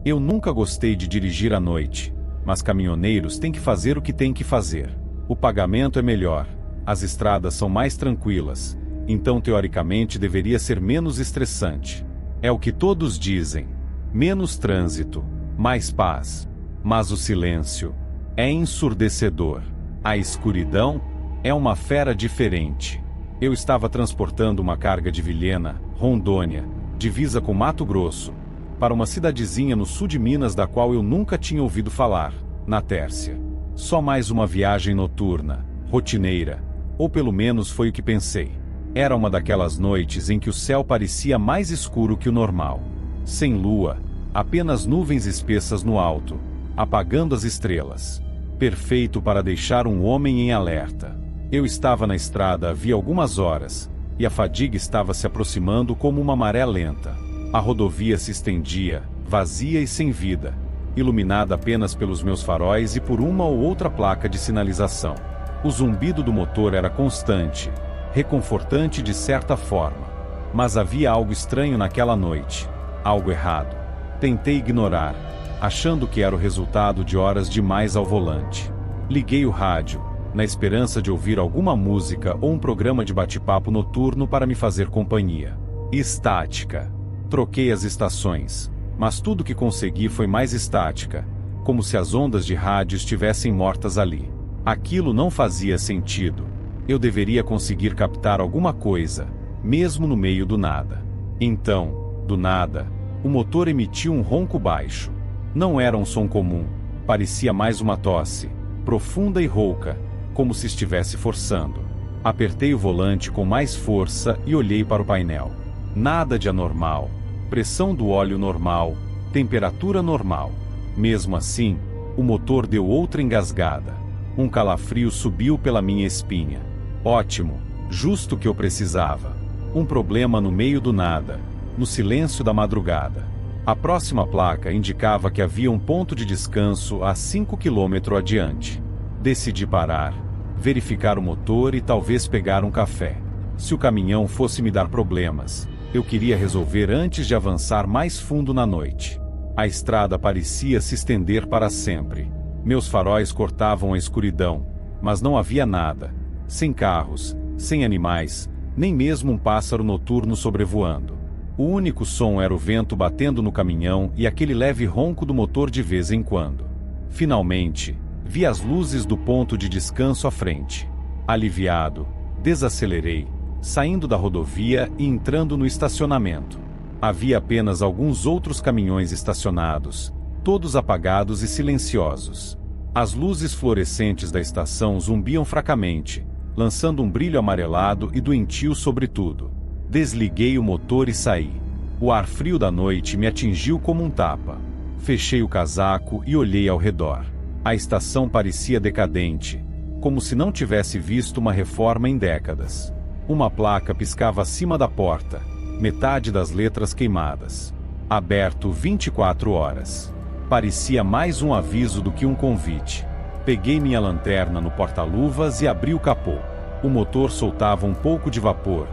Eu nunca gostei de dirigir à noite, mas caminhoneiros têm que fazer o que têm que fazer. O pagamento é melhor, as estradas são mais tranquilas, então teoricamente deveria ser menos estressante. É o que todos dizem. Menos trânsito, mais paz. Mas o silêncio é ensurdecedor. A escuridão é uma fera diferente. Eu estava transportando uma carga de Vilhena, Rondônia, divisa com Mato Grosso, para uma cidadezinha no sul de Minas da qual eu nunca tinha ouvido falar, na Tércia. Só mais uma viagem noturna, rotineira, ou pelo menos foi o que pensei. Era uma daquelas noites em que o céu parecia mais escuro que o normal. Sem lua, apenas nuvens espessas no alto, apagando as estrelas. Perfeito para deixar um homem em alerta. Eu estava na estrada havia algumas horas, e a fadiga estava se aproximando como uma maré lenta. A rodovia se estendia, vazia e sem vida, iluminada apenas pelos meus faróis e por uma ou outra placa de sinalização. O zumbido do motor era constante, reconfortante de certa forma. Mas havia algo estranho naquela noite, algo errado. Tentei ignorar, achando que era o resultado de horas demais ao volante. Liguei o rádio, na esperança de ouvir alguma música ou um programa de bate-papo noturno para me fazer companhia. Estática. Troquei as estações, mas tudo que consegui foi mais estática, como se as ondas de rádio estivessem mortas ali. Aquilo não fazia sentido. Eu deveria conseguir captar alguma coisa, mesmo no meio do nada. Então, do nada, o motor emitiu um ronco baixo. Não era um som comum, parecia mais uma tosse, profunda e rouca, como se estivesse forçando. Apertei o volante com mais força e olhei para o painel. Nada de anormal. Pressão do óleo normal, temperatura normal. Mesmo assim, o motor deu outra engasgada. Um calafrio subiu pela minha espinha. Ótimo, justo o que eu precisava. Um problema no meio do nada, no silêncio da madrugada. A próxima placa indicava que havia um ponto de descanso a 5 km adiante. Decidi parar, verificar o motor e talvez pegar um café. Se o caminhão fosse me dar problemas, eu queria resolver antes de avançar mais fundo na noite. A estrada parecia se estender para sempre. Meus faróis cortavam a escuridão, mas não havia nada. Sem carros, sem animais, nem mesmo um pássaro noturno sobrevoando. O único som era o vento batendo no caminhão e aquele leve ronco do motor de vez em quando. Finalmente, vi as luzes do ponto de descanso à frente. Aliviado, desacelerei, saindo da rodovia e entrando no estacionamento. Havia apenas alguns outros caminhões estacionados, todos apagados e silenciosos. As luzes fluorescentes da estação zumbiam fracamente, lançando um brilho amarelado e doentio sobre tudo. Desliguei o motor e saí. O ar frio da noite me atingiu como um tapa. Fechei o casaco e olhei ao redor. A estação parecia decadente, como se não tivesse visto uma reforma em décadas. Uma placa piscava acima da porta, metade das letras queimadas. Aberto 24 horas. Parecia mais um aviso do que um convite. Peguei minha lanterna no porta-luvas e abri o capô. O motor soltava um pouco de vapor,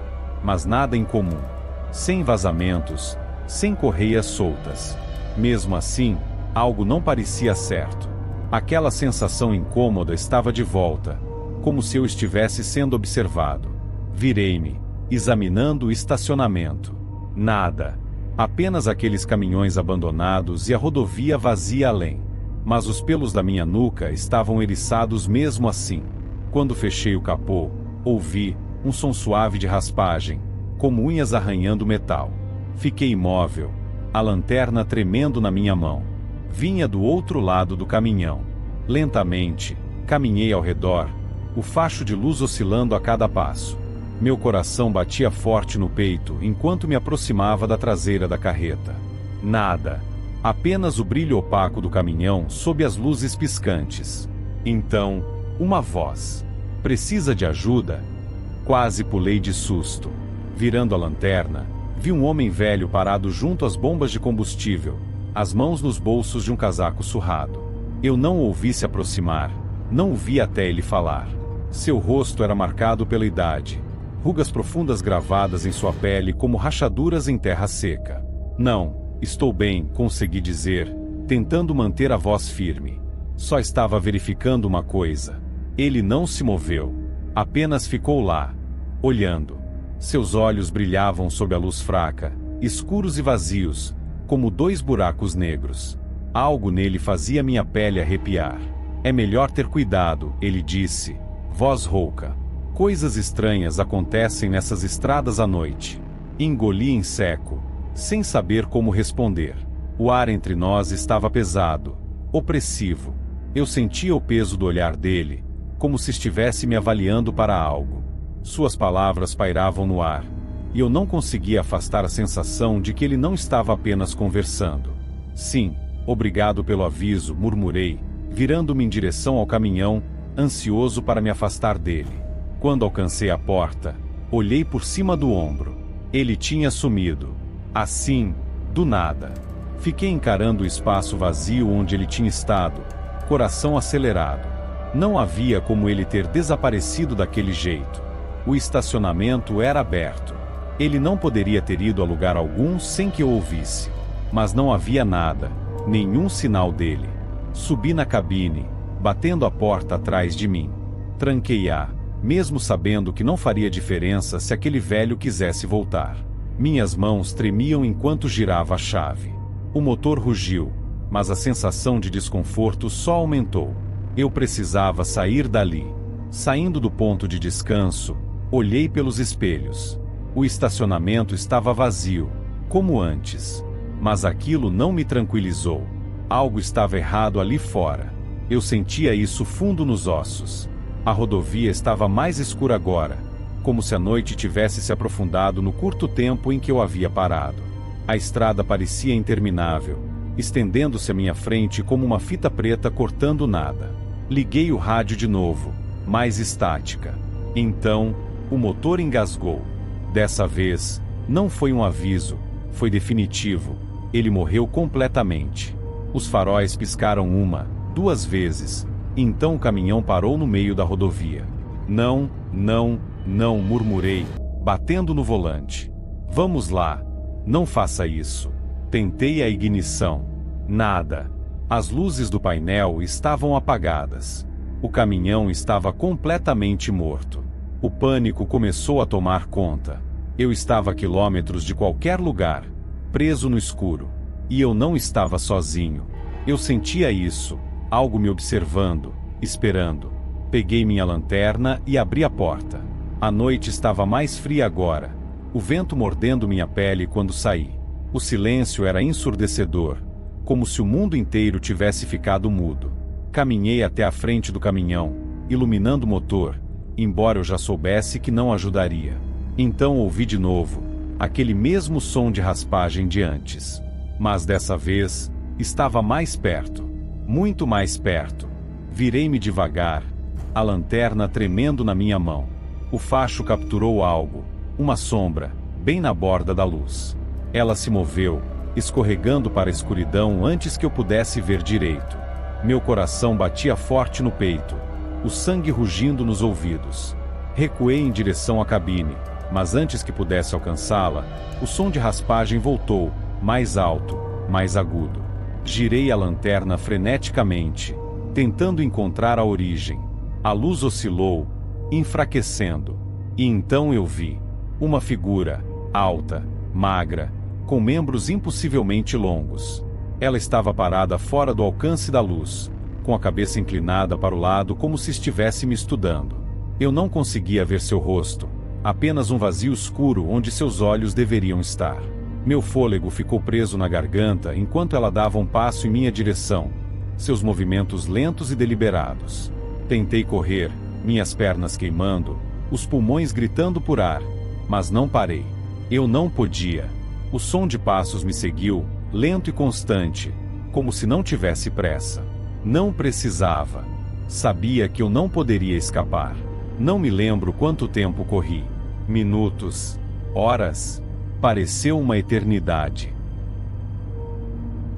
mas nada incomum. Sem vazamentos, sem correias soltas. Mesmo assim, algo não parecia certo. Aquela sensação incômoda estava de volta, como se eu estivesse sendo observado. Virei-me, examinando o estacionamento. Nada. Apenas aqueles caminhões abandonados e a rodovia vazia além. Mas os pelos da minha nuca estavam eriçados mesmo assim. Quando fechei o capô, ouvi um som suave de raspagem, como unhas arranhando metal. Fiquei imóvel, a lanterna tremendo na minha mão. Vinha do outro lado do caminhão. Lentamente, caminhei ao redor, o facho de luz oscilando a cada passo. Meu coração batia forte no peito enquanto me aproximava da traseira da carreta. Nada. Apenas o brilho opaco do caminhão sob as luzes piscantes. Então, uma voz. Precisa de ajuda? Quase pulei de susto. Virando a lanterna, vi um homem velho parado junto às bombas de combustível, as mãos nos bolsos de um casaco surrado. Eu não o ouvi se aproximar, não o vi até ele falar. Seu rosto era marcado pela idade, rugas profundas gravadas em sua pele como rachaduras em terra seca. Não, Estou bem, consegui dizer, tentando manter a voz firme. Só estava verificando uma coisa. Ele não se moveu. Apenas ficou lá, olhando. Seus olhos brilhavam sob a luz fraca, escuros e vazios, como dois buracos negros. Algo nele fazia minha pele arrepiar. É melhor ter cuidado, ele disse, voz rouca. Coisas estranhas acontecem nessas estradas à noite. Engoli em seco, sem saber como responder. O ar entre nós estava pesado, opressivo. Eu sentia o peso do olhar dele, como se estivesse me avaliando para algo. Suas palavras pairavam no ar, e eu não conseguia afastar a sensação de que ele não estava apenas conversando. Sim, obrigado pelo aviso, murmurei, virando-me em direção ao caminhão, ansioso para me afastar dele. Quando alcancei a porta, olhei por cima do ombro. Ele tinha sumido. Assim, do nada. Fiquei encarando o espaço vazio onde ele tinha estado, coração acelerado. Não havia como ele ter desaparecido daquele jeito. O estacionamento era aberto. Ele não poderia ter ido a lugar algum sem que eu ouvisse. Mas não havia nada, nenhum sinal dele. Subi na cabine, batendo a porta atrás de mim. Tranquei-a, mesmo sabendo que não faria diferença se aquele velho quisesse voltar. Minhas mãos tremiam enquanto girava a chave. O motor rugiu, mas a sensação de desconforto só aumentou. Eu precisava sair dali. Saindo do ponto de descanso, olhei pelos espelhos. O estacionamento estava vazio, como antes. Mas aquilo não me tranquilizou. Algo estava errado ali fora. Eu sentia isso fundo nos ossos. A rodovia estava mais escura agora, como se a noite tivesse se aprofundado no curto tempo em que eu havia parado. A estrada parecia interminável, estendendo-se à minha frente como uma fita preta cortando nada. Liguei o rádio de novo, mais estática. Então, o motor engasgou. Dessa vez, não foi um aviso, foi definitivo. Ele morreu completamente. Os faróis piscaram uma, duas vezes. Então o caminhão parou no meio da rodovia. Não, não, não, murmurei, batendo no volante. Vamos lá. Não faça isso. Tentei a ignição. Nada. As luzes do painel estavam apagadas. O caminhão estava completamente morto. O pânico começou a tomar conta. Eu estava a quilômetros de qualquer lugar, preso no escuro. E eu não estava sozinho. Eu sentia isso, algo me observando, esperando. Peguei minha lanterna e abri a porta. A noite estava mais fria agora. O vento mordendo minha pele quando saí. O silêncio era ensurdecedor, como se o mundo inteiro tivesse ficado mudo. Caminhei até a frente do caminhão, iluminando o motor, embora eu já soubesse que não ajudaria. Então ouvi de novo, aquele mesmo som de raspagem de antes. Mas dessa vez, estava mais perto, muito mais perto. Virei-me devagar, a lanterna tremendo na minha mão. O facho capturou algo, uma sombra, bem na borda da luz. Ela se moveu, escorregando para a escuridão antes que eu pudesse ver direito. Meu coração batia forte no peito, o sangue rugindo nos ouvidos. Recuei em direção à cabine, mas antes que pudesse alcançá-la, o som de raspagem voltou, mais alto, mais agudo. Girei a lanterna freneticamente, tentando encontrar a origem. A luz oscilou, enfraquecendo. E então eu vi uma figura, alta, magra, com membros impossivelmente longos. Ela estava parada fora do alcance da luz, com a cabeça inclinada para o lado como se estivesse me estudando. Eu não conseguia ver seu rosto, apenas um vazio escuro onde seus olhos deveriam estar. Meu fôlego ficou preso na garganta enquanto ela dava um passo em minha direção, seus movimentos lentos e deliberados. Tentei correr, minhas pernas queimando, os pulmões gritando por ar, mas não parei. Eu não podia. O som de passos me seguiu, lento e constante, como se não tivesse pressa. Não precisava. Sabia que eu não poderia escapar. Não me lembro quanto tempo corri. Minutos, horas. Pareceu uma eternidade.